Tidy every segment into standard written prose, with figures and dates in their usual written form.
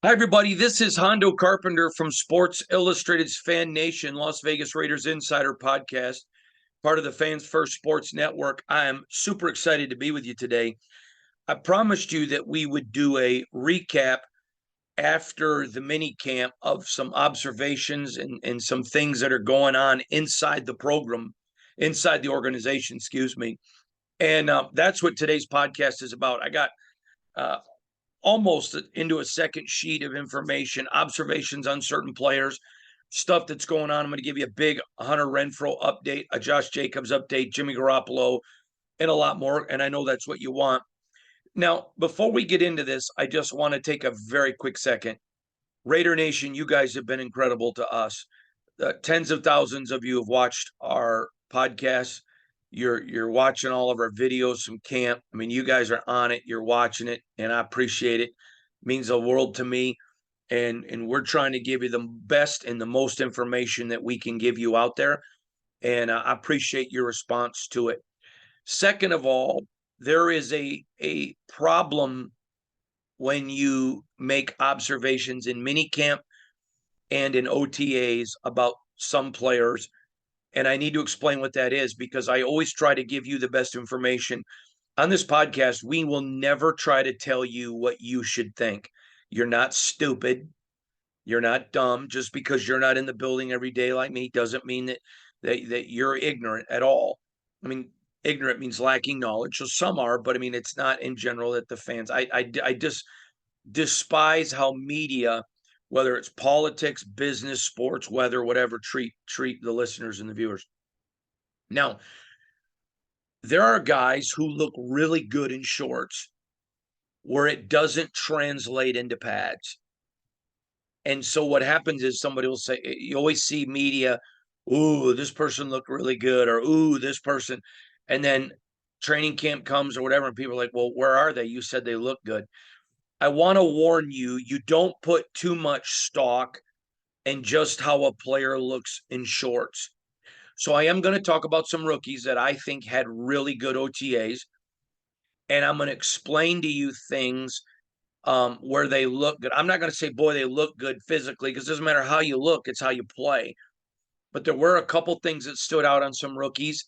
Hi, everybody. This is Hondo Carpenter from Sports Illustrated's Fan Nation, Las Vegas Raiders Insider Podcast, part of the Fans First Sports Network. I am super excited to be with you today. I promised you that we would do a recap after the mini camp of some observations and some things that are going on inside the program, inside the organization, excuse me. And that's what today's podcast is about. I got uh, almost into a second sheet of information, observations on certain players, stuff that's going on. I'm going to give you a big Hunter Renfrow update, a Josh Jacobs update, Jimmy Garoppolo, and a lot more. And I know that's what you want. Now, before we get into this, I just want to take a very quick second. Raider Nation, you guys have been incredible to us. Tens of thousands of you have watched our podcasts. You're watching all of our videos from camp. I mean, you guys are on it. You're watching it, and I appreciate it. It means the world to me. And we're trying to give you the best and the most information that we can give you out there. And I appreciate your response to it. Second of all, there is a problem when you make observations in minicamp and in OTAs about some players. And I need to explain what that is because I always try to give you the best information. On this podcast, we will never try to tell you what you should think. You're not stupid. You're not dumb. Just because you're not in the building every day like me doesn't mean that you're ignorant at all. I mean, ignorant means lacking knowledge. So some are, but I mean, it's not in general that the fans. I just despise how media, whether it's politics, business, sports, weather, whatever, treat the listeners and the viewers. Now, there are guys who look really good in shorts where it doesn't translate into pads. And so what happens is somebody will say, you always see media, ooh, this person looked really good, or ooh, this person. And then training camp comes or whatever, and people are like, well, where are they? You said they look good. I want to warn you, you don't put too much stock in just how a player looks in shorts. So I am going to talk about some rookies that I think had really good OTAs. And I'm going to explain to you things where they look good. I'm not going to say, boy, they look good physically, because it doesn't matter how you look, it's how you play. But there were a couple things that stood out on some rookies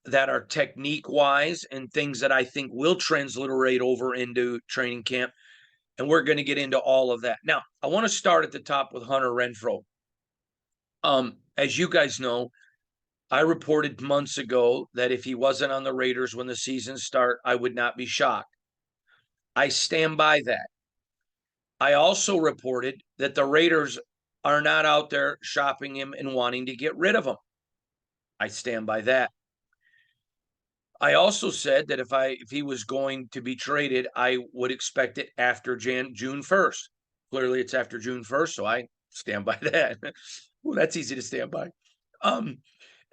that are technique wise and things that I think will transliterate over into training camp. And we're going to get into all of that. Now, I want to start at the top with Hunter Renfrow. As you guys know, I reported months ago that if he wasn't on the Raiders when the season starts, I would not be shocked. I stand by that. I also reported that the Raiders are not out there shopping him and wanting to get rid of him. I stand by that. I also said that if he was going to be traded, I would expect it after June 1st. Clearly, it's after June 1st, so I stand by that. Well, that's easy to stand by. And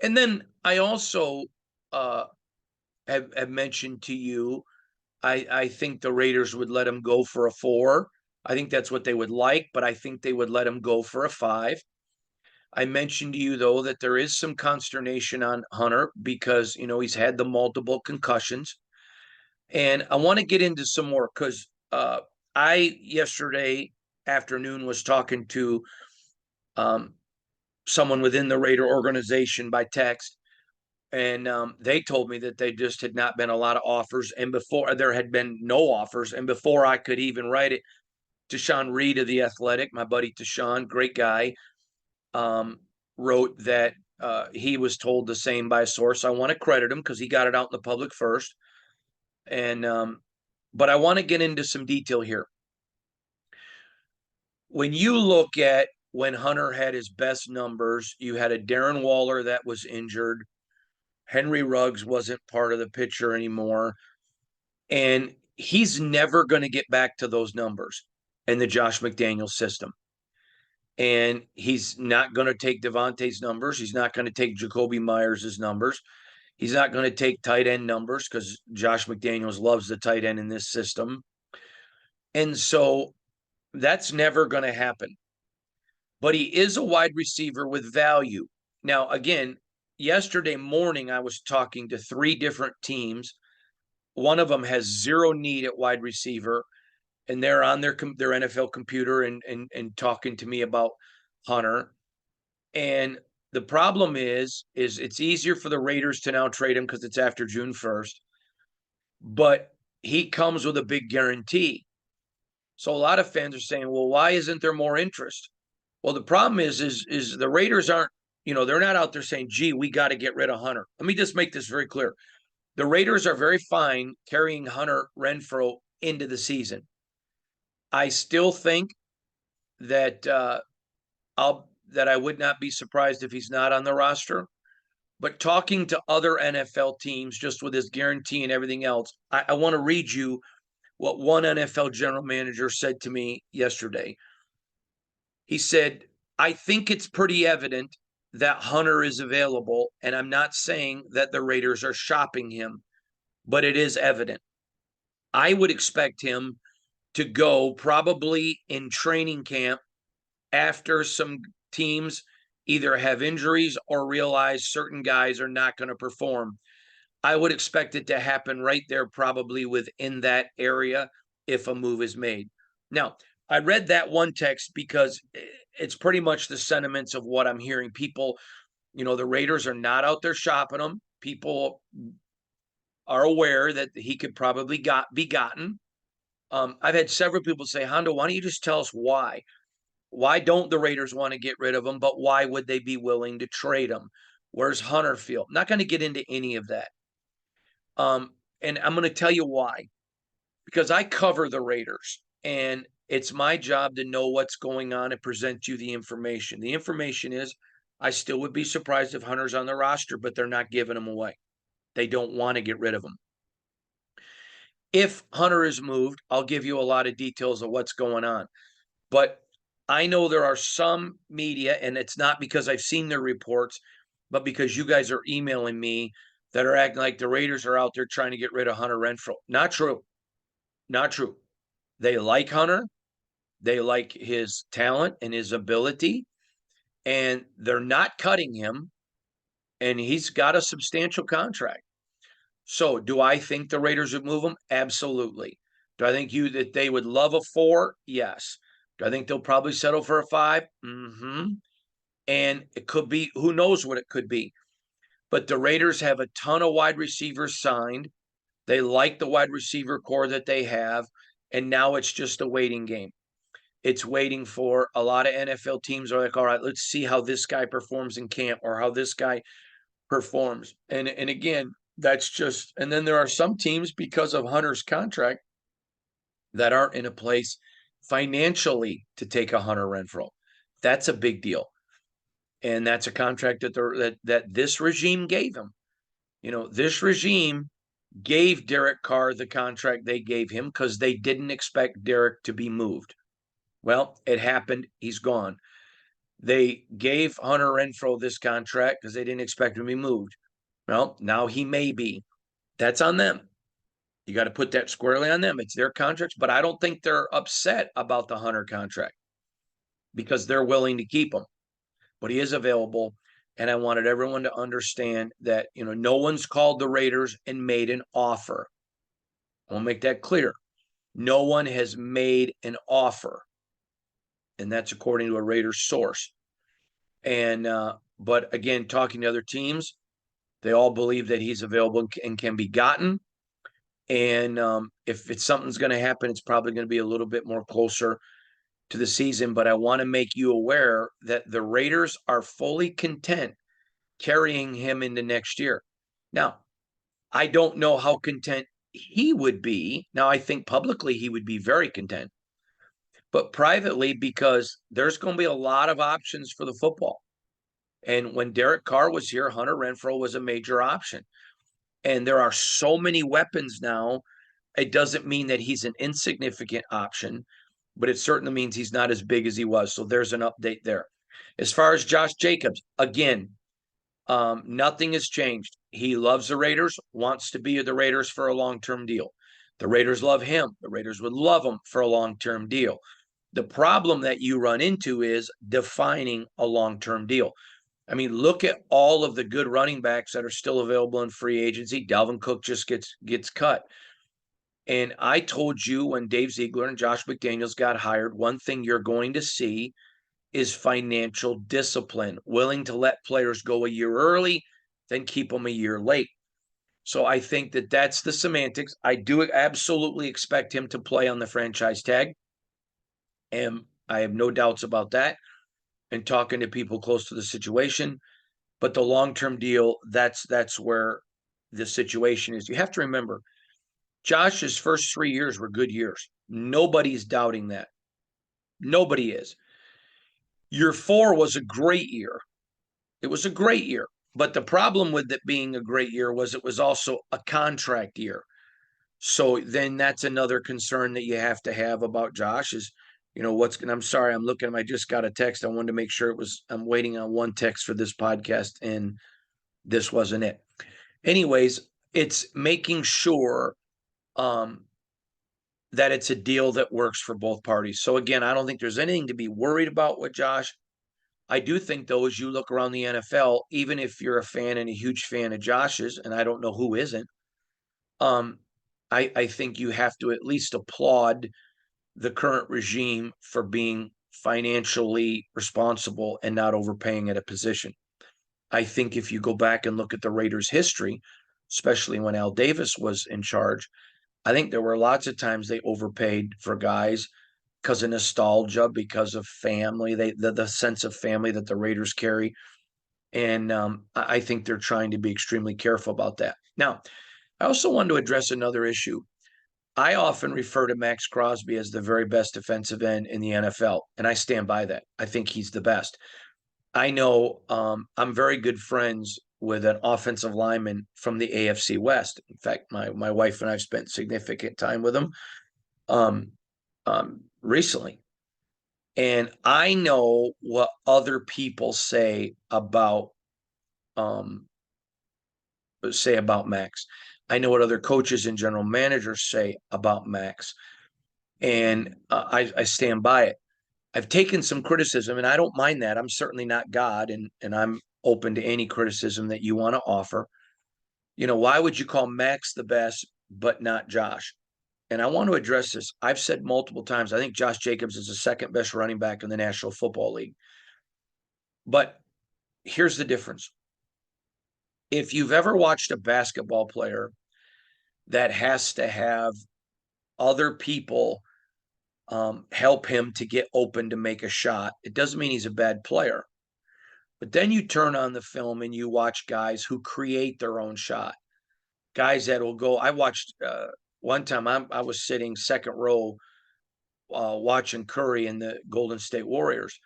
then I also have mentioned to you, I think the Raiders would let him go for a 4. I think that's what they would like, but I think they would let him go for a 5. I mentioned to you, though, that there is some consternation on Hunter because, he's had the multiple concussions. And I want to get into some more because I, yesterday afternoon, was talking to someone within the Raider organization by text. And they told me that they just had not been a lot of offers. And before there had been no offers. And before I could even write it, Tashawn Reed of The Athletic, my buddy Tashawn, great guy, wrote that he was told the same by a source. I want to credit him because he got it out in the public first. And but I want to get into some detail here. When you look at when Hunter had his best numbers, you had a Darren Waller that was injured. Henry Ruggs wasn't part of the picture anymore. And he's never going to get back to those numbers in the Josh McDaniels system. And he's not going to take Devontae's numbers. He's not going to take Jakobi Meyers' numbers. He's not going to take tight end numbers because Josh McDaniels loves the tight end in this system. And so that's never going to happen. But he is a wide receiver with value. Now, again, yesterday morning, I was talking to 3 different teams. One of them has zero need at wide receiver. and they're on their NFL computer and talking to me about Hunter. And the problem is it's easier for the Raiders to now trade him because it's after June 1st, but he comes with a big guarantee. So a lot of fans are saying, well, why isn't there more interest? Well, the problem is the Raiders aren't, they're not out there saying, gee, we got to get rid of Hunter. Let me just make this very clear. The Raiders are very fine carrying Hunter Renfrow into the season. I still think that I would not be surprised if he's not on the roster. But talking to other NFL teams, just with his guarantee and everything else, I want to read you what one NFL general manager said to me yesterday. He said, I think it's pretty evident that Hunter is available, and I'm not saying that the Raiders are shopping him, but it is evident. I would expect him to go probably in training camp after some teams either have injuries or realize certain guys are not going to perform. I would expect it to happen right there, probably within that area, if a move is made. Now, I read that one text because it's pretty much the sentiments of what I'm hearing. People, the Raiders are not out there shopping him. People are aware that he could probably be gotten. I've had several people say, Hondo, why don't you just tell us why? Why don't the Raiders want to get rid of him, but why would they be willing to trade him? Where's Hunter feel? I'm not going to get into any of that. And I'm going to tell you why. Because I cover the Raiders, and it's my job to know what's going on and present you the information. The information is I still would be surprised if Hunter's on the roster, but they're not giving him away. They don't want to get rid of him. If Hunter is moved, I'll give you a lot of details of what's going on. But I know there are some media, and it's not because I've seen their reports, but because you guys are emailing me, that are acting like the Raiders are out there trying to get rid of Hunter Renfrow. Not true. Not true. They like Hunter. They like his talent and his ability, and they're not cutting him, and he's got a substantial contract. So do I think the Raiders would move him? Absolutely. Do I think that they would love a 4? Yes. Do I think they'll probably settle for a 5? Mm-hmm. And it could be, who knows what it could be. But the Raiders have a ton of wide receivers signed. They like the wide receiver core that they have, and now it's just a waiting game. It's waiting for a lot of NFL teams are like, all right, let's see how this guy performs in camp or how this guy performs. And again, that's just, and then there are some teams because of Hunter's contract that aren't in a place financially to take a Hunter Renfrow. That's a big deal. And that's a contract that this regime gave him. This regime gave Derek Carr the contract they gave him because they didn't expect Derek to be moved. Well, it happened. He's gone. They gave Hunter Renfrow this contract because they didn't expect him to be moved. Well, now he may be. That's on them. You got to put that squarely on them. It's their contracts, but I don't think they're upset about the Hunter contract because they're willing to keep him. But he is available, and I wanted everyone to understand that, no one's called the Raiders and made an offer. I want to make that clear. No one has made an offer, and that's according to a Raiders source. And but again, talking to other teams, they all believe that he's available and can be gotten. And if it's something's going to happen, it's probably going to be a little bit more closer to the season. But I want to make you aware that the Raiders are fully content carrying him into next year. Now, I don't know how content he would be. Now, I think publicly he would be very content, but privately, because there's going to be a lot of options for the football. And when Derek Carr was here, Hunter Renfrow was a major option. And there are so many weapons now. It doesn't mean that he's an insignificant option, but it certainly means he's not as big as he was. So there's an update there. As far as Josh Jacobs, again, nothing has changed. He loves the Raiders, wants to be with the Raiders for a long-term deal. The Raiders love him. The Raiders would love him for a long-term deal. The problem that you run into is defining a long-term deal. I mean, look at all of the good running backs that are still available in free agency. Dalvin Cook just gets cut. And I told you when Dave Ziegler and Josh McDaniels got hired, one thing you're going to see is financial discipline, willing to let players go a year early, then keep them a year late. So I think that that's the semantics. I do absolutely expect him to play on the franchise tag. And I have no doubts about that. And talking to people close to the situation. But the long-term deal, that's where the situation is. You have to remember, Josh's first 3 years were good years. Nobody's doubting that. Nobody is. Year 4 was a great year. It was a great year. But the problem with it being a great year was it was also a contract year. So then that's another concern that you have to have about Josh is, I'm sorry, I just got a text. I wanted to make sure I'm waiting on one text for this podcast and this wasn't it. Anyways, it's making sure that it's a deal that works for both parties. So again, I don't think there's anything to be worried about with Josh. I do think, though, as you look around the NFL, even if you're a fan and a huge fan of Josh's, and I don't know who isn't, I think you have to at least applaud the current regime for being financially responsible and not overpaying at a position. I think if you go back and look at the Raiders' history, especially when Al Davis was in charge, I think there were lots of times they overpaid for guys because of nostalgia, because of family, the sense of family that the Raiders carry. And I think they're trying to be extremely careful about that. Now, I also want to address another issue. I often refer to Max Crosby as the very best defensive end in the NFL, and I stand by that. I think he's the best. I know I'm very good friends with an offensive lineman from the AFC West. In fact, my wife and I have spent significant time with him recently. And I know what other people say about Max. I know what other coaches and general managers say about Max, and I stand by it. I've taken some criticism, and I don't mind that. I'm certainly not God, and I'm open to any criticism that you want to offer. Why would you call Max the best but not Josh? And I want to address this. I've said multiple times, I think Josh Jacobs is the second best running back in the National Football League. But here's the difference. If you've ever watched a basketball player that has to have other people help him to get open to make a shot, it doesn't mean he's a bad player. But then you turn on the film and you watch guys who create their own shot. Guys that will go. I watched one time. I was sitting second row watching Curry and the Golden State Warriors,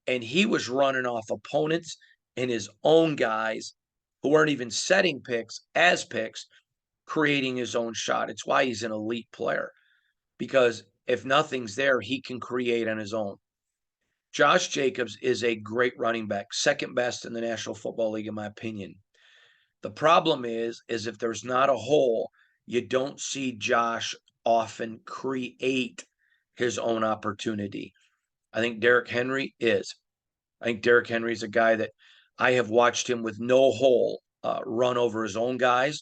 and he was running off opponents and his own guys who weren't even setting picks as picks, creating his own shot. It's why he's an elite player, because if nothing's there, he can create on his own. Josh Jacobs is a great running back, second best in the National Football League, in my opinion. The problem is if there's not a hole, you don't see Josh often create his own opportunity. I think Derrick Henry is. I think Derrick Henry is a guy that I have watched him with no hole run over his own guys,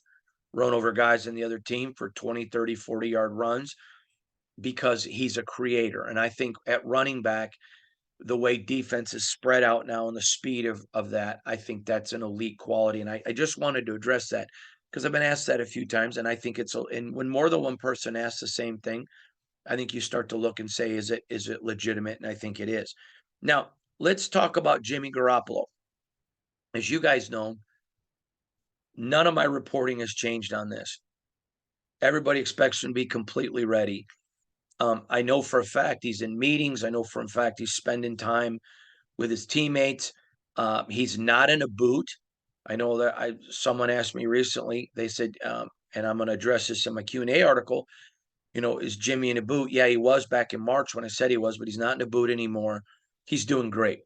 run over guys in the other team for 20, 30, 40-yard runs because he's a creator. And I think at running back, the way defense is spread out now and the speed of that, I think that's an elite quality. And I just wanted to address that because I've been asked that a few times. And I think and when more than one person asks the same thing, I think you start to look and say, is it legitimate? And I think it is. Now, let's talk about Jimmy Garoppolo. As you guys know, none of my reporting has changed on this. Everybody expects him to be completely ready. I know for a fact he's in meetings. I know for a fact he's spending time with his teammates. He's not in a boot. I know that someone asked me recently, they said, and I'm going to address this in my Q&A article, is Jimmy in a boot? Yeah, he was back in March when I said he was, but he's not in a boot anymore. He's doing great.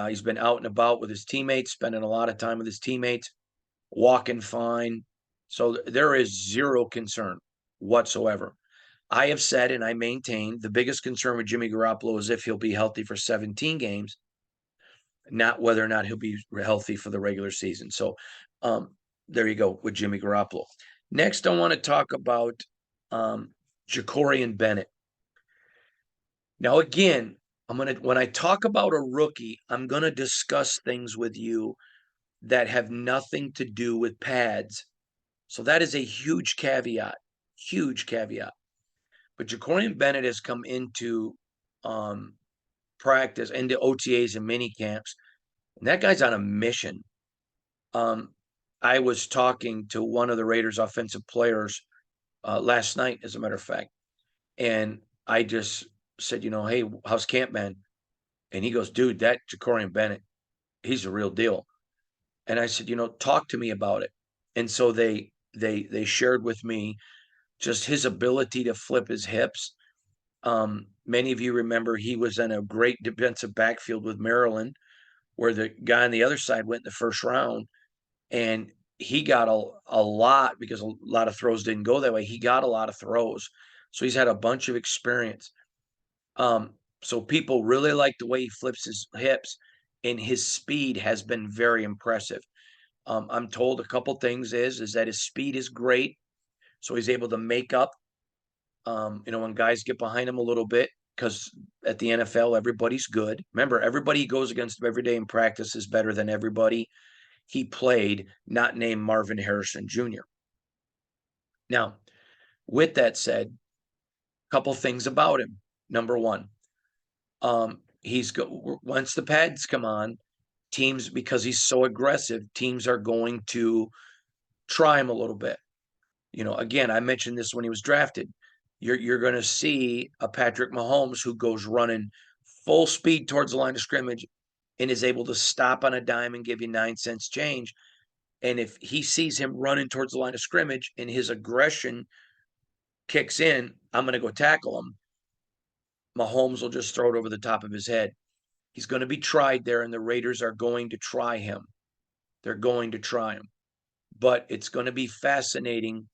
He's been out and about with his teammates, spending a lot of time with his teammates, walking fine. So there is zero concern whatsoever. I have said and I maintain the biggest concern with Jimmy Garoppolo is if he'll be healthy for 17 games, not whether or not he'll be healthy for the regular season. So there you go with Jimmy Garoppolo. Next, I want to talk about Jacorian Bennett. Now, again, when I talk about a rookie, I'm going to discuss things with you that have nothing to do with pads. So that is a huge caveat, huge caveat. But Jacorian Bennett has come into practice, into OTAs and mini camps, and that guy's on a mission. I was talking to one of the Raiders' offensive players last night, as a matter of fact, and I just said, hey, how's camp been? And he goes, dude, that Jacorian Bennett, he's a real deal. And I said, talk to me about it. And so they shared with me just his ability to flip his hips. Many of you remember he was in a great defensive backfield with Maryland, where the guy on the other side went in the first round, and he got a lot, because a lot of throws didn't go that way. He got a lot of throws. So he's had a bunch of experience. So people really like the way he flips his hips, and his speed has been very impressive. I'm told a couple things is that his speed is great. So he's able to make up, when guys get behind him a little bit, because at the NFL, everybody's good. Remember, everybody he goes against every day in practice is better than everybody he played, not named Marvin Harrison Jr. Now, with that said, a couple things about him. Number one, once the pads come on, teams, because he's so aggressive, teams are going to try him a little bit. Again, I mentioned this when he was drafted. You're going to see a Patrick Mahomes who goes running full speed towards the line of scrimmage and is able to stop on a dime and give you 9 cents change. And if he sees him running towards the line of scrimmage and his aggression kicks in, I'm going to go tackle him. Mahomes will just throw it over the top of his head. He's going to be tried there, and the Raiders are going to try him. They're going to try him. But it's going to be fascinating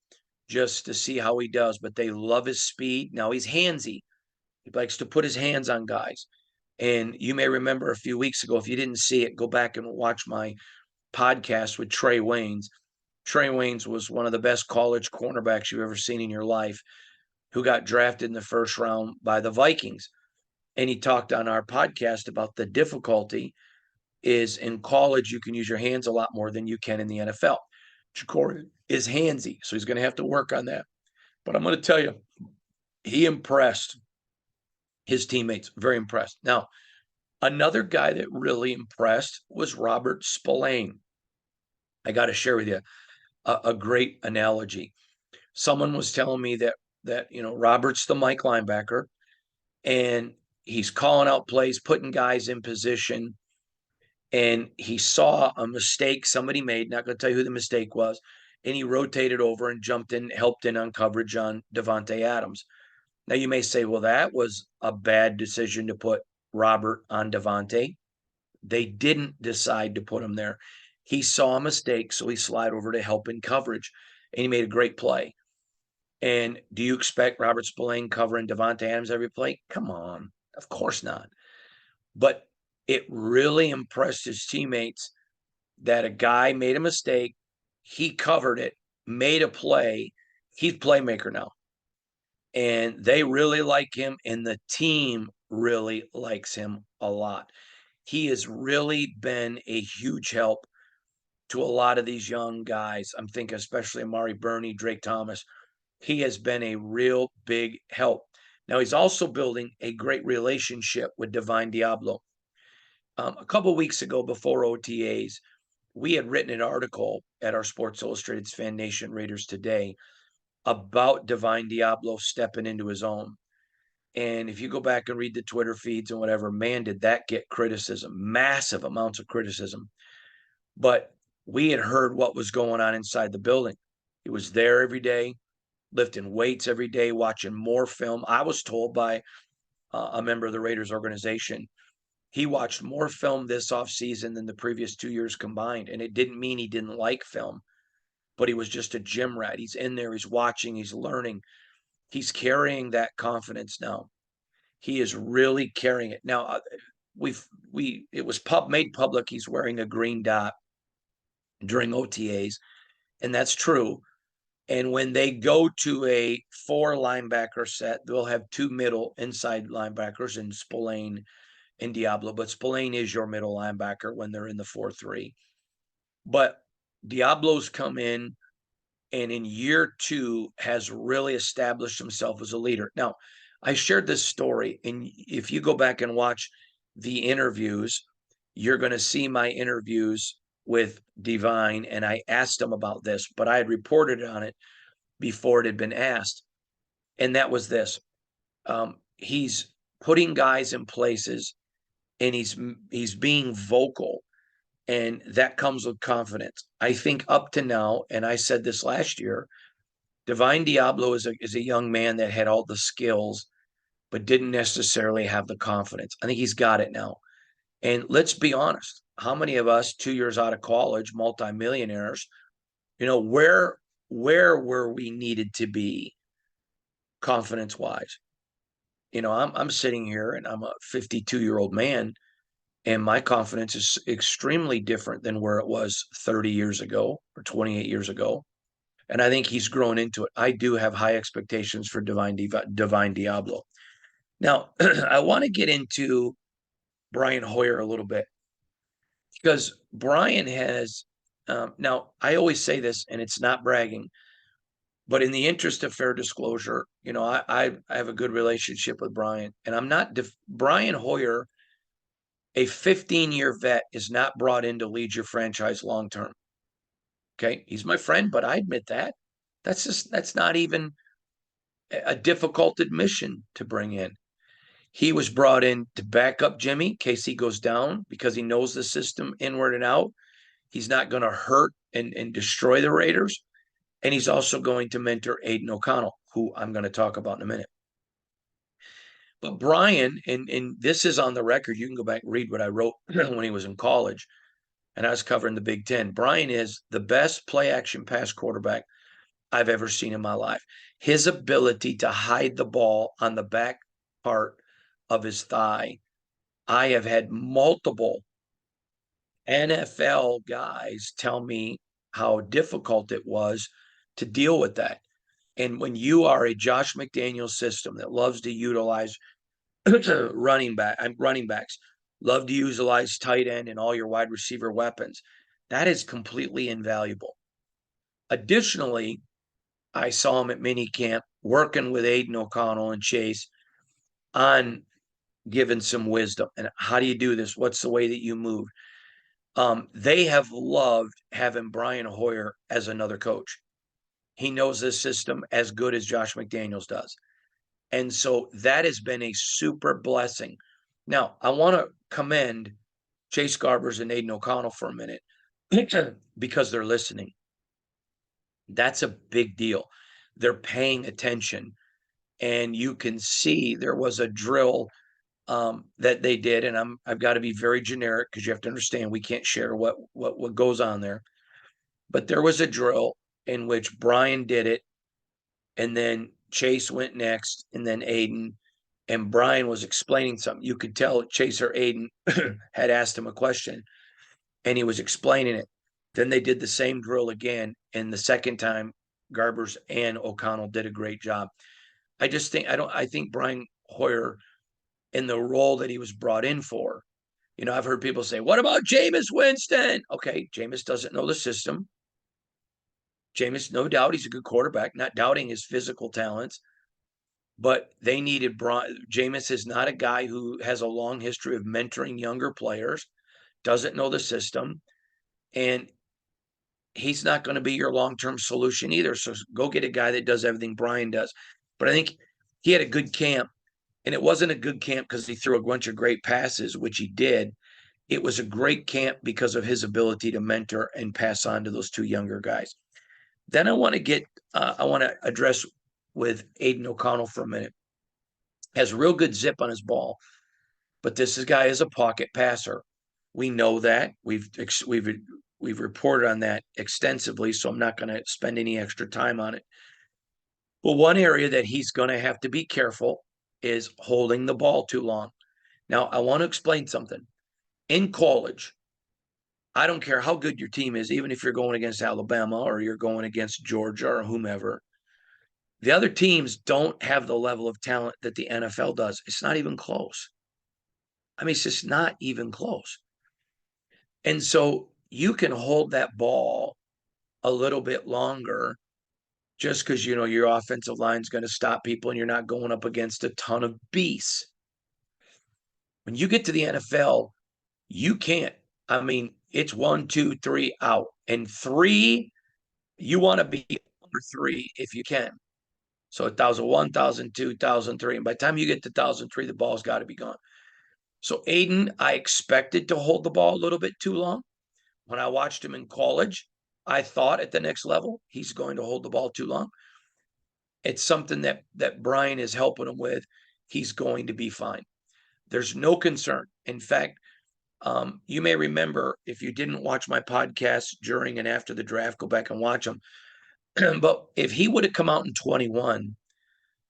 just to see how he does. But they love his speed. Now, he's handsy. He likes to put his hands on guys. And you may remember a few weeks ago, if you didn't see it, go back and watch my podcast with Trey Waynes. Trey Waynes was one of the best college cornerbacks you've ever seen in your life, who got drafted in the first round by the Vikings. And he talked on our podcast about the difficulty is in college, you can use your hands a lot more than you can in the NFL. Jacorian is handsy, so he's going to have to work on that. But I'm going to tell you, he impressed his teammates, very impressed. Now, another guy that really impressed was Robert Spillane. I got to share with you a great analogy. Someone was telling me that Robert's the Mike linebacker, and he's calling out plays, putting guys in position, and he saw a mistake somebody made. Not going to tell you who the mistake was, and he rotated over and jumped in, helped in on coverage on Davante Adams. Now you may say, well, that was a bad decision to put Robert on Davante. They didn't decide to put him there. He saw a mistake, so he slid over to help in coverage, and he made a great play. And do you expect Robert Spillane covering Davante Adams every play? Come on. Of course not. But it really impressed his teammates that a guy made a mistake, he covered it, made a play. He's playmaker now. And they really like him, and the team really likes him a lot. He has really been a huge help to a lot of these young guys. I'm thinking especially Amari Burney, Drake Thomas. He has been a real big help. Now, he's also building a great relationship with Divine Deablo. A couple of weeks ago, before OTAs, we had written an article at our Sports Illustrated's Fan Nation Raiders Today about Divine Deablo stepping into his own. And if you go back and read the Twitter feeds and whatever, man, did that get criticism, massive amounts of criticism. But we had heard what was going on inside the building. He was there every day, lifting weights every day, watching more film. I was told by a member of the Raiders organization, he watched more film this offseason than the previous 2 years combined. And it didn't mean he didn't like film, but he was just a gym rat. He's in there, he's watching, he's learning. He's carrying that confidence now. He is really carrying it. Now, it was made public he's wearing a green dot during OTAs, and that's true. And when they go to a 4 linebacker set, they'll have 2 middle inside linebackers in Spillane and Diablo. But Spillane is your middle linebacker when they're in the 4-3. But Diablo's come in and in year 2 has really established himself as a leader. Now, I shared this story, and if you go back and watch the interviews, you're going to see my interviews with Divine, and I asked him about this, but I had reported on it before it had been asked, and that was this. He's putting guys in places, and he's being vocal, and that comes with confidence. I think up to now, and I said this last year, Divine Diablo is a young man that had all the skills, but didn't necessarily have the confidence. I think he's got it now. And let's be honest, how many of us 2 years out of college, multimillionaires, where were we needed to be confidence wise? I'm sitting here and I'm a 52-year-old man, and my confidence is extremely different than where it was 30 years ago or 28 years ago. And I think he's grown into it. I do have high expectations for Divine Diablo. Now, I want to get into Brian Hoyer a little bit because Brian has. Now, I always say this, and it's not bragging, but in the interest of fair disclosure, I have a good relationship with Brian, and I'm not Brian Hoyer, a 15-year vet, is not brought in to lead your franchise long term. Okay, he's my friend, but I admit that that's not even a difficult admission to bring in. He was brought in to back up Jimmy in case he goes down because he knows the system inward and out. He's not going to hurt and destroy the Raiders. And he's also going to mentor Aiden O'Connell, who I'm going to talk about in a minute. But Brian, and this is on the record, you can go back and read what I wrote when he was in college, and I was covering the Big Ten. Brian is the best play action pass quarterback I've ever seen in my life. His ability to hide the ball on the back part of his thigh. I have had multiple NFL guys tell me how difficult it was to deal with that. And when you are a Josh McDaniels system that loves to utilize running backs, love to utilize tight end and all your wide receiver weapons, that is completely invaluable. Additionally, I saw him at minicamp working with Aiden O'Connell and Chase on giving some wisdom. And how do you do this? What's the way that you move? They have loved having Brian Hoyer as another coach. He knows this system as good as Josh McDaniels does. And so that has been a super blessing. Now, I want to commend Chase Garbers and Aiden O'Connell for a minute because they're listening. That's a big deal. They're paying attention. And you can see there was a drill that they did, and I've got to be very generic because you have to understand we can't share what goes on there. But there was a drill in which Brian did it, and then Chase went next, and then Aiden, and Brian was explaining something. You could tell Chase or Aiden had asked him a question, and he was explaining it. Then they did the same drill again, and the second time, Garbers and O'Connell did a great job. I think Brian Hoyer, in the role that he was brought in for. I've heard people say, what about Jameis Winston? Okay, Jameis doesn't know the system. Jameis, no doubt, he's a good quarterback, not doubting his physical talents. But they needed Jameis is not a guy who has a long history of mentoring younger players, doesn't know the system, and he's not going to be your long-term solution either. So go get a guy that does everything Brian does. But I think he had a good camp. And it wasn't a good camp because he threw a bunch of great passes, which he did. It was a great camp because of his ability to mentor and pass on to those two younger guys. Then I want to address with Aiden O'Connell for a minute. Has real good zip on his ball, but this guy is a pocket passer. We know that. We've reported on that extensively, so I'm not going to spend any extra time on it. Well, one area that he's going to have to be careful is holding the ball too long. Now, I want to explain something. In college, I don't care how good your team is, even if you're going against Alabama or you're going against Georgia or whomever, the other teams don't have the level of talent that the NFL does. It's not even close. I mean, it's just not even close. And so you can hold that ball a little bit longer just because you know your offensive line is going to stop people and you're not going up against a ton of beasts. When you get to the NFL, you can't. I mean, it's 1, 2, 3 out. And three, you want to be number three if you can. So 1,001, 1,002, 1,003. And by the time you get to 1,003, the ball's got to be gone. So Aiden, I expected to hold the ball a little bit too long. When I watched him in college, I thought at the next level, he's going to hold the ball too long. It's something that Brian is helping him with. He's going to be fine. There's no concern. In fact, you may remember if you didn't watch my podcast during and after the draft, go back and watch them. But if he would have come out in 21,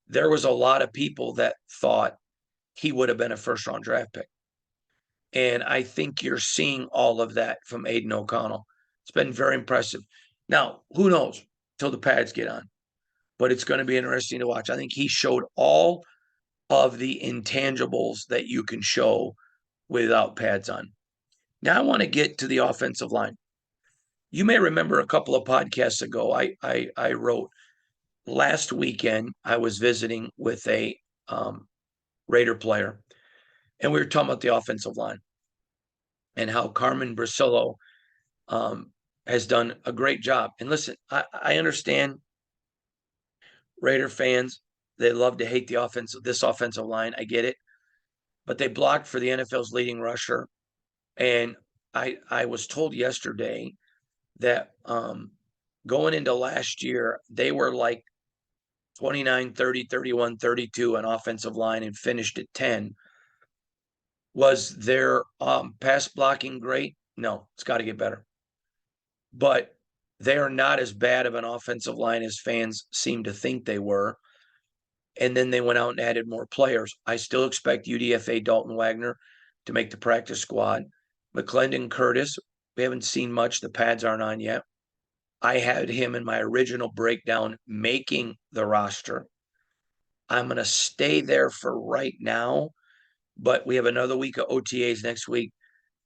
there was a lot of people that thought he would have been a first round draft pick. And I think you're seeing all of that from Aiden O'Connell. It's been very impressive. Now, who knows till the pads get on, but it's going to be interesting to watch. I think he showed all of the intangibles that you can show without pads on. Now I want to get to the offensive line. You may remember a couple of podcasts ago, I wrote last weekend, I was visiting with a Raider player, and we were talking about the offensive line and how Carmen Brasillo has done a great job. And listen, I understand Raider fans, they love to hate this offensive line. I get it. But they blocked for the NFL's leading rusher. And I was told yesterday that going into last year, they were like 29, 30, 31, 32 on offensive line and finished at 10. Was their pass blocking great? No, it's got to get better. But they are not as bad of an offensive line as fans seem to think they were. And then they went out and added more players. I still expect UDFA Dalton Wagner to make the practice squad. McClendon Curtis, we haven't seen much. The pads aren't on yet. I had him in my original breakdown making the roster. I'm going to stay there for right now, but we have another week of OTAs next week.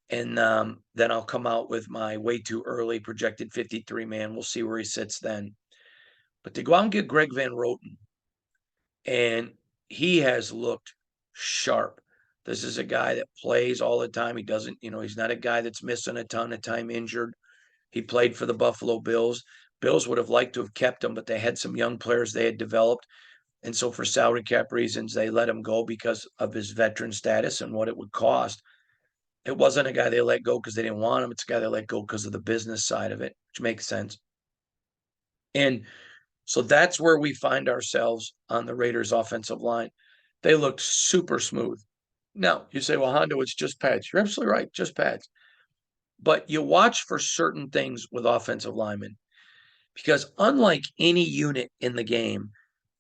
And then I'll come out with my way too early projected 53 man. We'll see where he sits then. But to go out and get Greg Van Roten, and he has looked sharp. This is a guy that plays all the time. He doesn't, he's not a guy that's missing a ton of time injured. He played for the Buffalo Bills. Bills would have liked to have kept him, but they had some young players they had developed. And so for salary cap reasons, they let him go because of his veteran status and what it would cost. It wasn't a guy they let go because they didn't want him. It's a guy they let go because of the business side of it, which makes sense. And so that's where we find ourselves on the Raiders' offensive line. They looked super smooth. Now, you say, well, Hondo, it's just pads. You're absolutely right, just pads. But you watch for certain things with offensive linemen because unlike any unit in the game,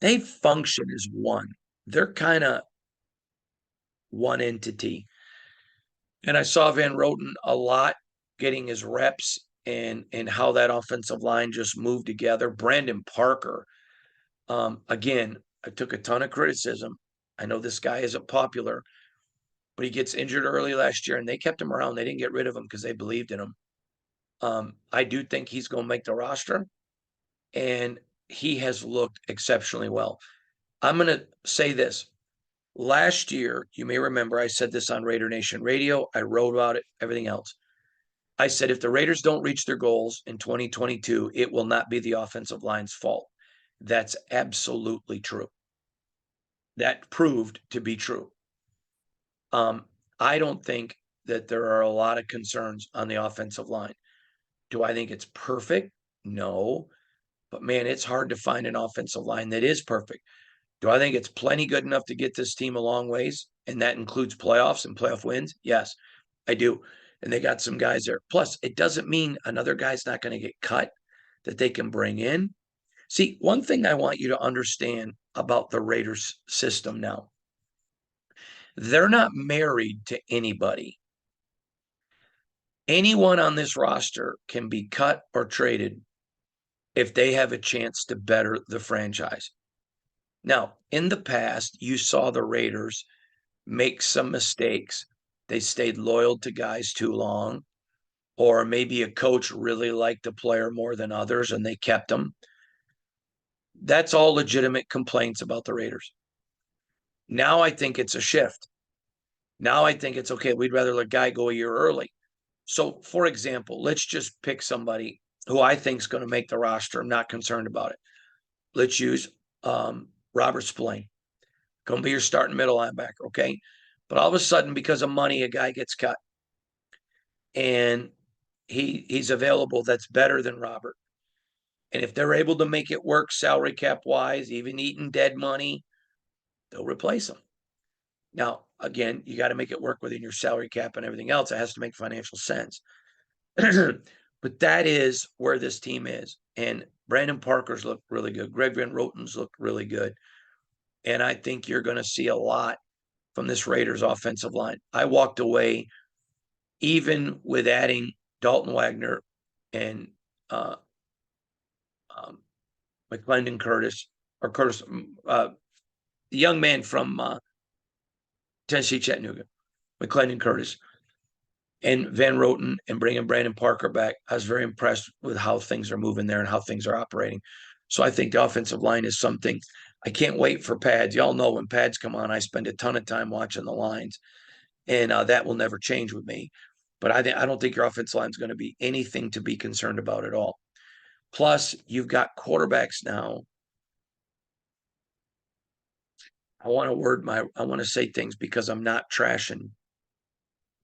they function as one. They're kind of one entity. And I saw Van Roten a lot getting his reps and how that offensive line just moved together. Brandon Parker, again, I took a ton of criticism. I know this guy isn't popular, but he gets injured early last year and they kept him around. They didn't get rid of him because they believed in him. I do think he's going to make the roster, and he has looked exceptionally well. I'm going to say this. Last year, you may remember I said this on Raider Nation Radio. I wrote about it, everything else. I said if the Raiders don't reach their goals in 2022, it will not be the offensive line's fault. That's absolutely true. That proved to be true. I don't think that there are a lot of concerns on the offensive line. Do I think it's perfect? No. But man, it's hard to find an offensive line that is perfect. Do I think it's plenty good enough to get this team a long ways? And that includes playoffs and playoff wins? Yes, I do. And they got some guys there. Plus, it doesn't mean another guy's not going to get cut that they can bring in. See, one thing I want you to understand about the Raiders system now, they're not married to anybody. Anyone on this roster can be cut or traded if they have a chance to better the franchise. Now, in the past, you saw the Raiders make some mistakes. They stayed loyal to guys too long, or maybe a coach really liked a player more than others and they kept them. That's all legitimate complaints about the Raiders. Now I think it's a shift. Now I think it's okay. We'd rather let a guy go a year early. So, for example, let's just pick somebody who I think is going to make the roster. I'm not concerned about it. Let's use Robert Spillane. Going to be your starting middle linebacker, okay? But all of a sudden, because of money, a guy gets cut, and he's available. That's better than Robert. And if they're able to make it work salary cap wise, even eating dead money, they'll replace him. Now, again, you got to make it work within your salary cap and everything else. It has to make financial sense. But that is where this team is. And Brandon Parker's looked really good. Greg Van Roten's looked really good. And I think you're going to see a lot from this Raiders offensive line. I walked away, even with adding Dalton Wagner and McClendon Curtis, the young man from Tennessee Chattanooga, McClendon Curtis, and Van Roten, and bringing Brandon Parker back. I was very impressed with how things are moving there and how things are operating. So I think the offensive line is something. I can't wait for pads. Y'all know when pads come on, I spend a ton of time watching the lines, and that will never change with me. But I don't think your offensive line is going to be anything to be concerned about at all. Plus, you've got quarterbacks now. I want to say things because I'm not trashing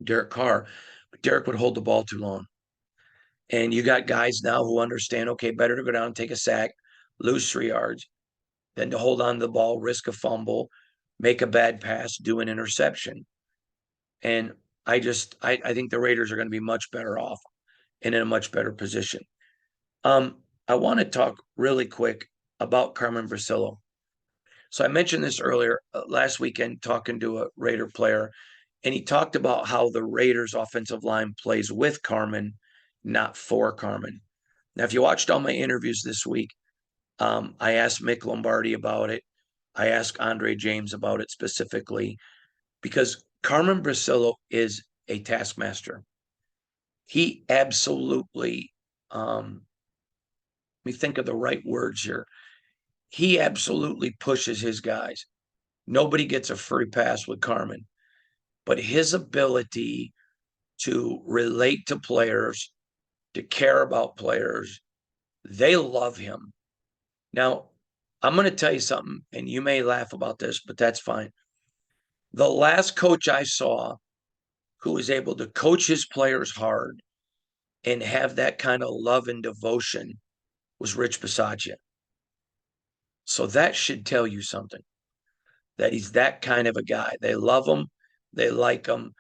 Derek Carr, but Derek would hold the ball too long. And you got guys now who understand, okay, better to go down and take a sack, lose 3 yards, than to hold on to the ball, risk a fumble, make a bad pass, do an interception. And I think the Raiders are going to be much better off and in a much better position. I want to talk really quick about Carmen Brasillo. So I mentioned this earlier last weekend, talking to a Raider player, and he talked about how the Raiders offensive line plays with Carmen, not for Carmen. Now, if you watched all my interviews this week, I asked Mick Lombardi about it. I asked Andre James about it specifically because Carmen Brasillo is a taskmaster. He absolutely, let me think of the right words here. He absolutely pushes his guys. Nobody gets a free pass with Carmen, but his ability to relate to players, to care about players, they love him. Now, I'm going to tell you something, and you may laugh about this, but that's fine. The last coach I saw who was able to coach his players hard and have that kind of love and devotion was Rich Bisaccia. So that should tell you something, that he's that kind of a guy. They love him, they like him.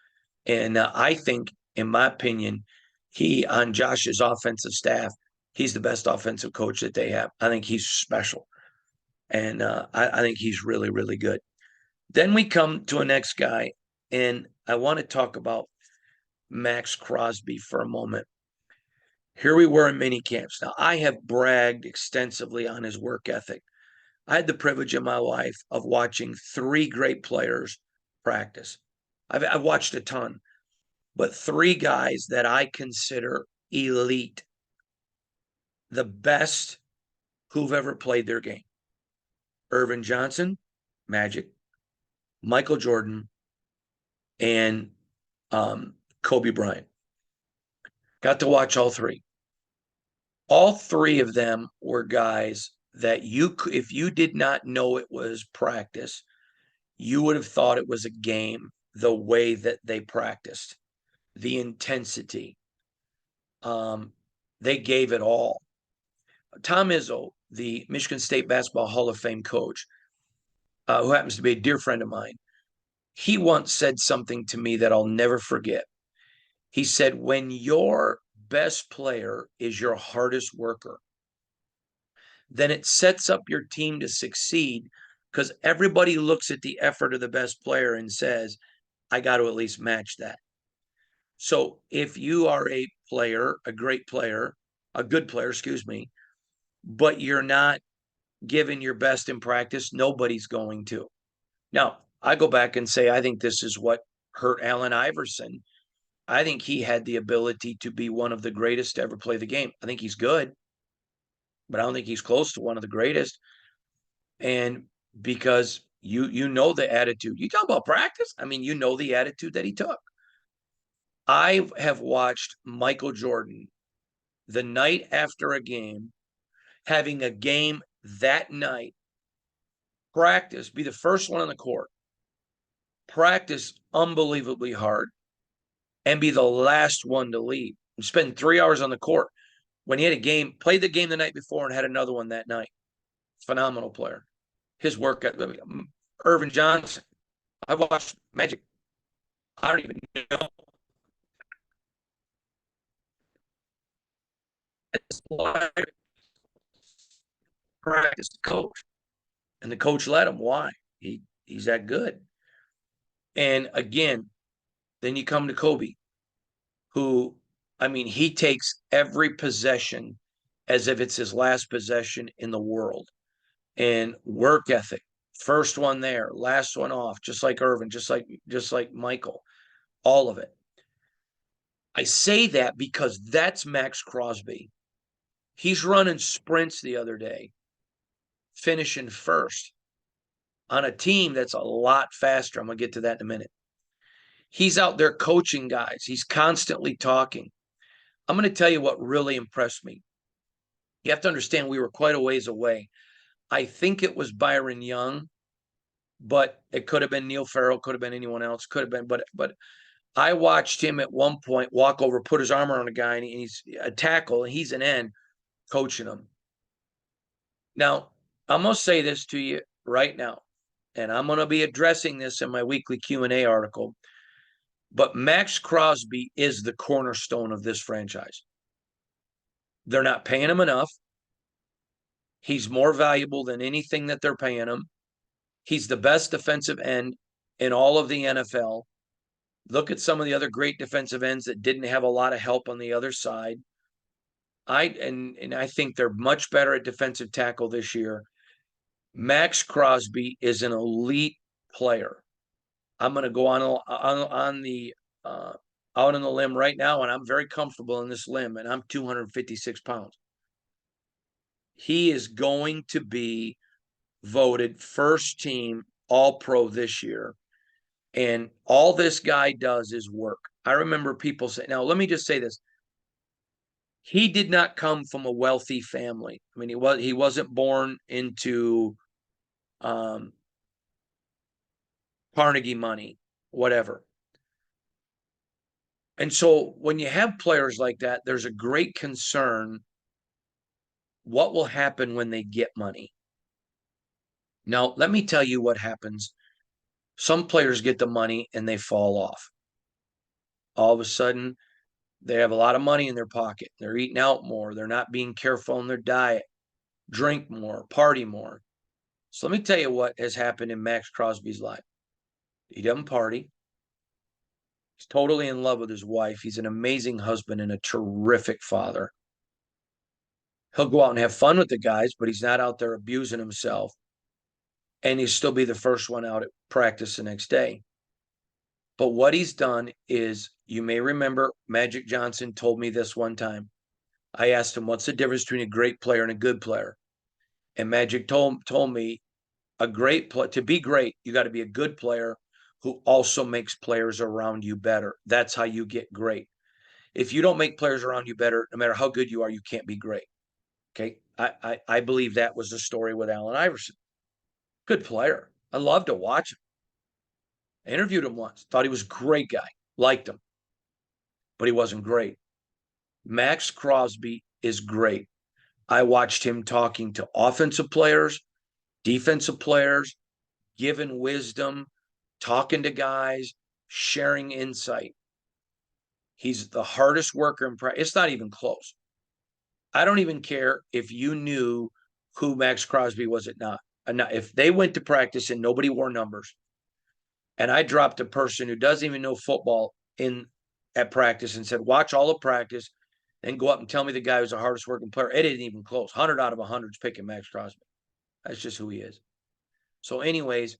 And I think, in my opinion, he, on Josh's offensive staff, he's the best offensive coach that they have. I think he's special. And I think he's really, really good. Then we come to a next guy, and I want to talk about Maxx Crosby for a moment. Here we were in mini camps. Now, I have bragged extensively on his work ethic. I had the privilege in my life of watching 3 great players practice. I've watched a ton, but 3 guys that I consider elite, the best who've ever played their game. Irvin Johnson, Magic, Michael Jordan, and Kobe Bryant. Got to watch all 3. All 3 of them were guys that if you did not know it was practice, you would have thought it was a game the way that they practiced, the intensity. They gave it all. Tom Izzo, the Michigan State Basketball Hall of Fame coach, who happens to be a dear friend of mine, he once said something to me that I'll never forget. He said, when your best player is your hardest worker, then it sets up your team to succeed because everybody looks at the effort of the best player and says, I got to at least match that. So if you are a player, a great player, a good player, excuse me, but you're not giving your best in practice, nobody's going to. Now, I go back and say, I think this is what hurt Allen Iverson. I think he had the ability to be one of the greatest to ever play the game. I think he's good, but I don't think he's close to one of the greatest. And because you know the attitude. You talk about practice? I mean, you know the attitude that he took. I have watched Michael Jordan the night after a game, having a game that night, practice, be the first one on the court, practice unbelievably hard, and be the last one to leave. And spend 3 hours on the court when he had a game, played the game the night before and had another one that night. Phenomenal player. His work at Irvin Johnson. I watched Magic. I don't even know. Practice the coach, and the coach let him. Why? He's that good. And again, then you come to Kobe, who, I mean, he takes every possession as if it's his last possession in the world. And work ethic, first one there, last one off, just like Irvin, just like Michael, all of it. I say that because that's Max Crosby. He's running sprints the other day, finishing first on a team that's a lot faster. I'm going to get to that in a minute. He's out there coaching guys. He's constantly talking. I'm going to tell you what really impressed me. You have to understand we were quite a ways away. I think it was Byron Young, but it could have been Neil Farrell, could have been anyone else, could have been. But I watched him at one point walk over, put his arm around a guy, and he's a tackle, and he's an end coaching him. Now, I'm going to say this to you right now, and I'm going to be addressing this in my weekly Q&A article, but Max Crosby is the cornerstone of this franchise. They're not paying him enough. He's more valuable than anything that they're paying him. He's the best defensive end in all of the NFL. Look at some of the other great defensive ends that didn't have a lot of help on the other side. I think they're much better at defensive tackle this year. Max Crosby is an elite player. I'm going to go on the out on the limb right now, and I'm very comfortable in this limb, and I'm 256 pounds. He is going to be voted first team All-Pro this year. And all this guy does is work. I remember people say, now let me just say this. He did not come from a wealthy family. I mean, he wasn't born into Carnegie money, whatever. And so when you have players like that, there's a great concern. What will happen when they get money? Now, let me tell you what happens. Some players get the money and they fall off. All of a sudden, they have a lot of money in their pocket. They're eating out more. They're not being careful in their diet, drink more, party more. So let me tell you what has happened in Max Crosby's life. He doesn't party. He's totally in love with his wife. He's an amazing husband and a terrific father. He'll go out and have fun with the guys, but he's not out there abusing himself. And he'll still be the first one out at practice the next day. But what he's done is, you may remember, Magic Johnson told me this one time. I asked him, what's the difference between a great player and a good player? And Magic told me, to be great, you got to be a good player who also makes players around you better. That's how you get great. If you don't make players around you better, no matter how good you are, you can't be great. Okay. I believe that was the story with Allen Iverson. Good player. I love to watch him. I interviewed him once. Thought he was a great guy. Liked him. But he wasn't great. Max Crosby is great. I watched him talking to offensive players, defensive players, giving wisdom, talking to guys, sharing insight. He's the hardest worker in practice. It's not even close. I don't even care if you knew who Max Crosby was at not. If they went to practice and nobody wore numbers, and I dropped a person who doesn't even know football in at practice and said, watch all of practice, then go up and tell me the guy who's the hardest working player. It isn't even close. 100 out of 100 is picking Max Crosby. That's just who he is. So, anyways,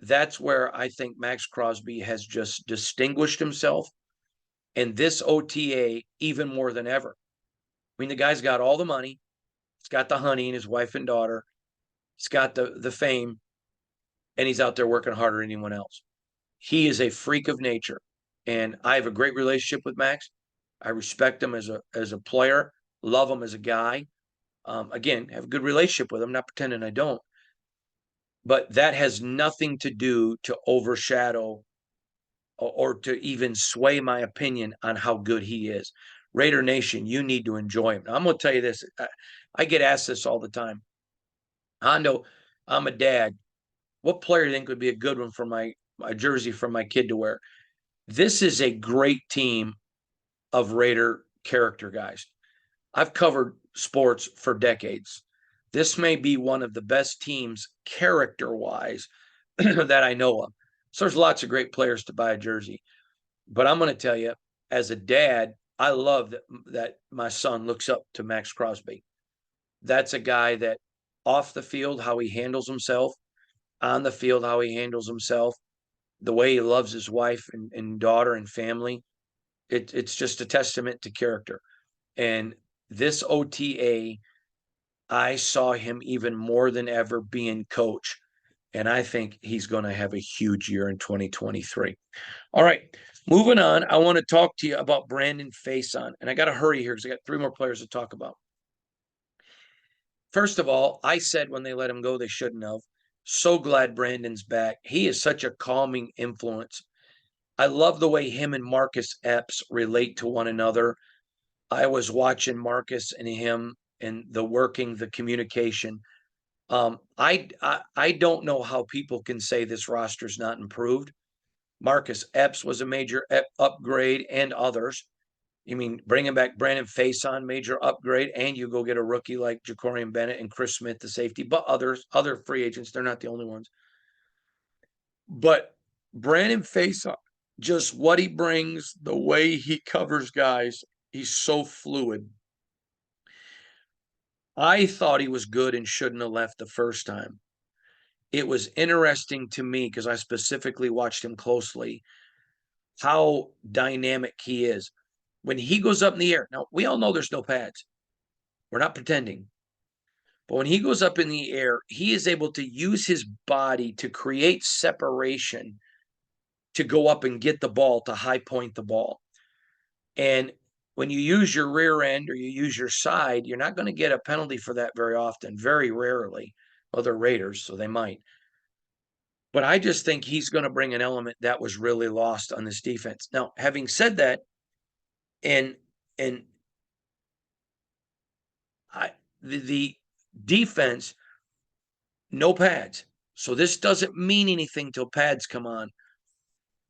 that's where I think Max Crosby has just distinguished himself. And this OTA, even more than ever. I mean, the guy's got all the money. He's got the honey and his wife and daughter. He's got the fame, and he's out there working harder than anyone else. He is a freak of nature, and I have a great relationship with Max. I respect him as a player, love him as a guy. Again, have a good relationship with him. Not pretending I don't, but that has nothing to do to overshadow or to even sway my opinion on how good he is. Raider Nation, you need to enjoy him. Now, I'm going to tell you this. I get asked this all the time. Hondo, I'm a dad. What player do you think would be a good one for my jersey for my kid to wear? This is a great team of Raider character guys. I've covered sports for decades. This may be one of the best teams character-wise that I know of. So there's lots of great players to buy a jersey. But I'm going to tell you, as a dad, I love that my son looks up to Max Crosby. That's a guy that off the field, how he handles himself, on the field, how he handles himself, the way he loves his wife and daughter and family. It's just a testament to character. And this OTA, I saw him even more than ever being coach. And I think he's going to have a huge year in 2023. All right, moving on. I want to talk to you about Brandon Facyson. And I got to hurry here because I got 3 more players to talk about. First of all, I said when they let him go, they shouldn't have. So glad Brandon's back. He is such a calming influence. I love the way him and Marcus Epps relate to one another. I was watching Marcus and him and the communication. I don't know how people can say this roster's not improved. Marcus Epps was a major upgrade, and others. You mean bringing back Brandon Facyson, major upgrade, and you go get a rookie like Jacorian Bennett and Chris Smith, the safety, but other free agents, they're not the only ones. But Brandon Facyson, just what he brings, the way he covers guys, he's so fluid. I thought he was good and shouldn't have left the first time. It was interesting to me because I specifically watched him closely, how dynamic he is. When he goes up in the air, now we all know there's no pads. We're not pretending. But when he goes up in the air, he is able to use his body to create separation to go up and get the ball, to high point the ball. And when you use your rear end or you use your side, you're not going to get a penalty for that very often, very rarely. Well, they're Raiders, so they might. But I just think he's going to bring an element that was really lost on this defense. Now, having said that, and the defense, no pads. So this doesn't mean anything till pads come on.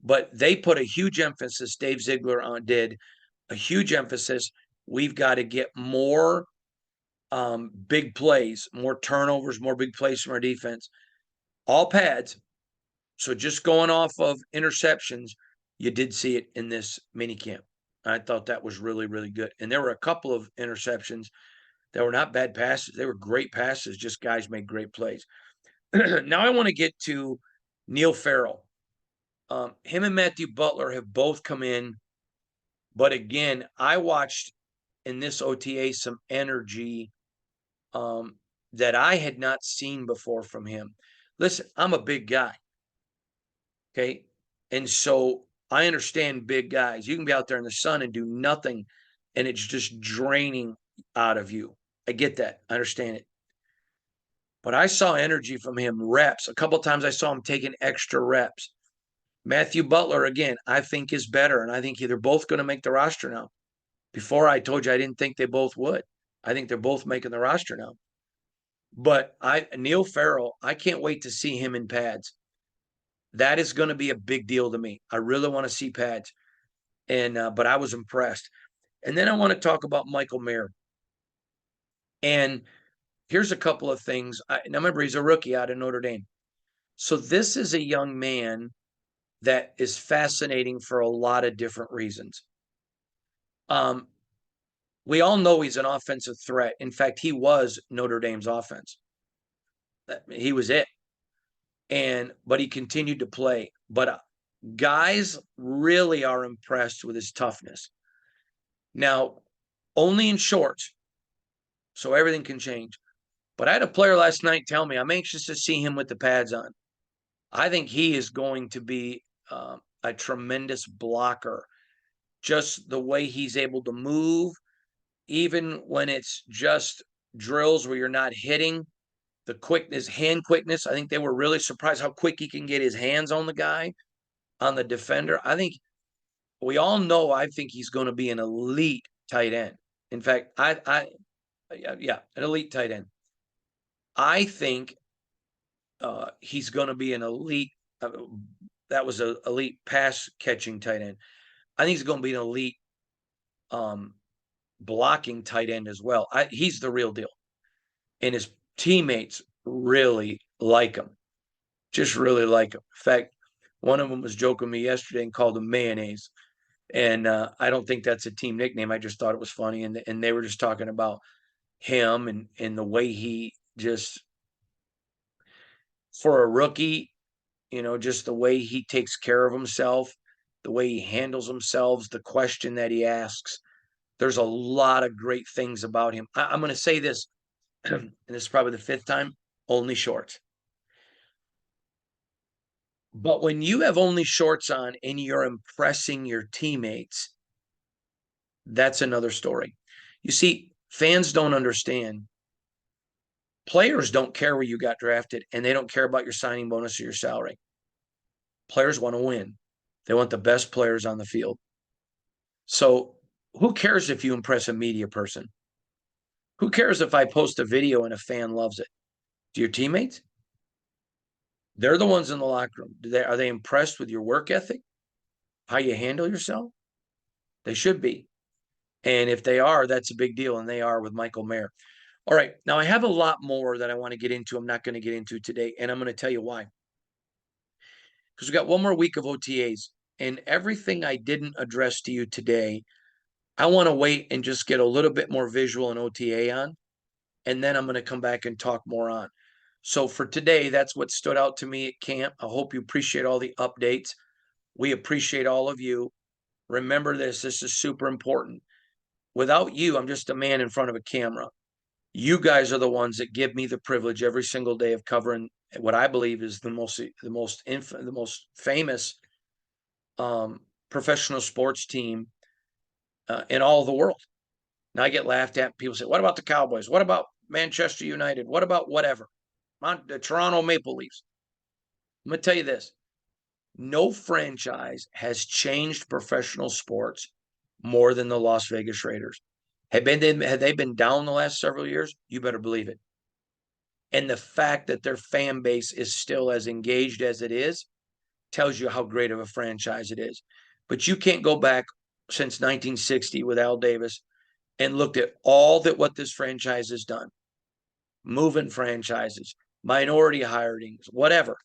But they put a huge emphasis, Dave Ziegler did, a huge emphasis. We've got to get more big plays, more turnovers, more big plays from our defense. All pads. So just going off of interceptions, you did see it in this minicamp. I thought that was really, really good. And there were a couple of interceptions that were not bad passes. They were great passes, just guys made great plays. Now I want to get to Neil Farrell. Him and Matthew Butler have both come in. But again, I watched in this OTA some energy that I had not seen before from him. Listen, I'm a big guy. Okay. And so I understand big guys. You can be out there in the sun and do nothing, and it's just draining out of you. I get that. I understand it. But I saw energy from him, reps. A couple of times I saw him taking extra reps. Matthew Butler, again, I think is better, and I think they're both going to make the roster now. Before I told you I didn't think they both would. I think they're both making the roster now. But Neil Farrell, I can't wait to see him in pads. That is going to be a big deal to me. I really want to see pads. And but I was impressed. And then I want to talk about Michael Mayer. And here's a couple of things. Now remember, he's a rookie out of Notre Dame. So this is a young man that is fascinating for a lot of different reasons. We all know he's an offensive threat. In fact, he was Notre Dame's offense. He was it. But he continued to play. But guys really are impressed with his toughness. Now, only in shorts, so everything can change. But I had a player last night tell me, I'm anxious to see him with the pads on. I think he is going to be a tremendous blocker. Just the way he's able to move, even when it's just drills where you're not hitting, the quickness, hand quickness. I think they were really surprised how quick he can get his hands on the guy, on the defender. I think we all know, I think he's going to be an elite tight end. In fact, yeah, an elite tight end. I think he's going to be an elite. That was an elite pass catching tight end. I think he's going to be an elite blocking tight end as well. He's the real deal, and his teammates really like him, just really like him. In fact, one of them was joking with me yesterday and called him mayonnaise, and I don't think that's a team nickname. I just thought it was funny, and they were just talking about him and the way he just, for a rookie, just the way he takes care of himself, the way he handles himself, the question that he asks. There's a lot of great things about him. I'm going to say this, and this is probably the fifth time, only shorts. But when you have only shorts on and you're impressing your teammates, that's another story. You see, fans don't understand. Players don't care where you got drafted, and they don't care about your signing bonus or your salary. Players want to win. They want the best players on the field. So who cares if you impress a media person? Who cares if I post a video and a fan loves it? Do your teammates? They're the ones in the locker room. Are they impressed with your work ethic? How you handle yourself? They should be. And if they are, that's a big deal. And they are with Michael Mayer. All right. Now, I have a lot more that I want to get into. I'm not going to get into today. And I'm going to tell you why. Because we got one more week of OTAs. And everything I didn't address to you today, I want to wait and just get a little bit more visual and OTA on. And then I'm going to come back and talk more on. So for today, that's what stood out to me at camp. I hope you appreciate all the updates. We appreciate all of you. Remember this. This is super important. Without you, I'm just a man in front of a camera. You guys are the ones that give me the privilege every single day of covering what I believe is the most famous professional sports team in all of the world. Now I get laughed at. People say, "What about the Cowboys? What about Manchester United? What about whatever? The Toronto Maple Leafs?" I'm going to tell you this. No franchise has changed professional sports more than the Las Vegas Raiders. Had they been down the last several years? You better believe it. And the fact that their fan base is still as engaged as it is tells you how great of a franchise it is. But you can't go back since 1960 with Al Davis and looked at all that what this franchise has done. Moving franchises, minority hirings, whatever.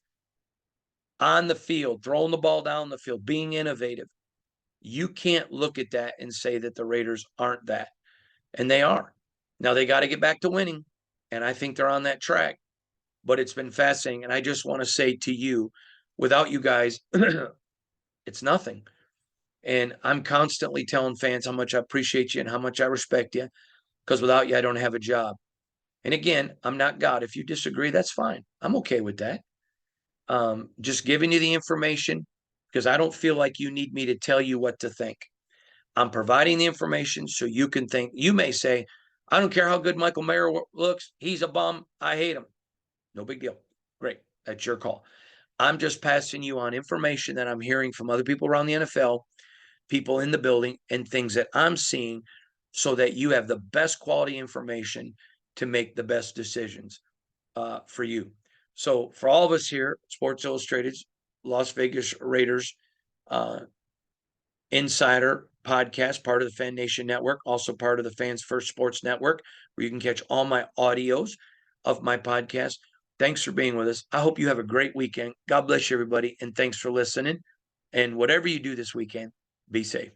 On the field, throwing the ball down the field, being innovative. You can't look at that and say that the Raiders aren't that. And they are. Now they got to get back to winning. And I think they're on that track. But it's been fascinating. And I just want to say to you, without you guys, it's nothing. And I'm constantly telling fans how much I appreciate you and how much I respect you. Because without you, I don't have a job. And again, I'm not God. If you disagree, that's fine. I'm okay with that. Just giving you the information because I don't feel like you need me to tell you what to think. I'm providing the information so you can think. You may say, I don't care how good Michael Mayer looks. He's a bum. I hate him. No big deal. Great. That's your call. I'm just passing you on information that I'm hearing from other people around the NFL, people in the building, and things that I'm seeing so that you have the best quality information to make the best decisions for you. So for all of us here, Sports Illustrated, Las Vegas Raiders Insider podcast, part of the Fan Nation Network, also part of the Fans First Sports Network, where you can catch all my audios of my podcast. Thanks for being with us. I hope you have a great weekend. God bless you, everybody, and thanks for listening. And whatever you do this weekend, be safe.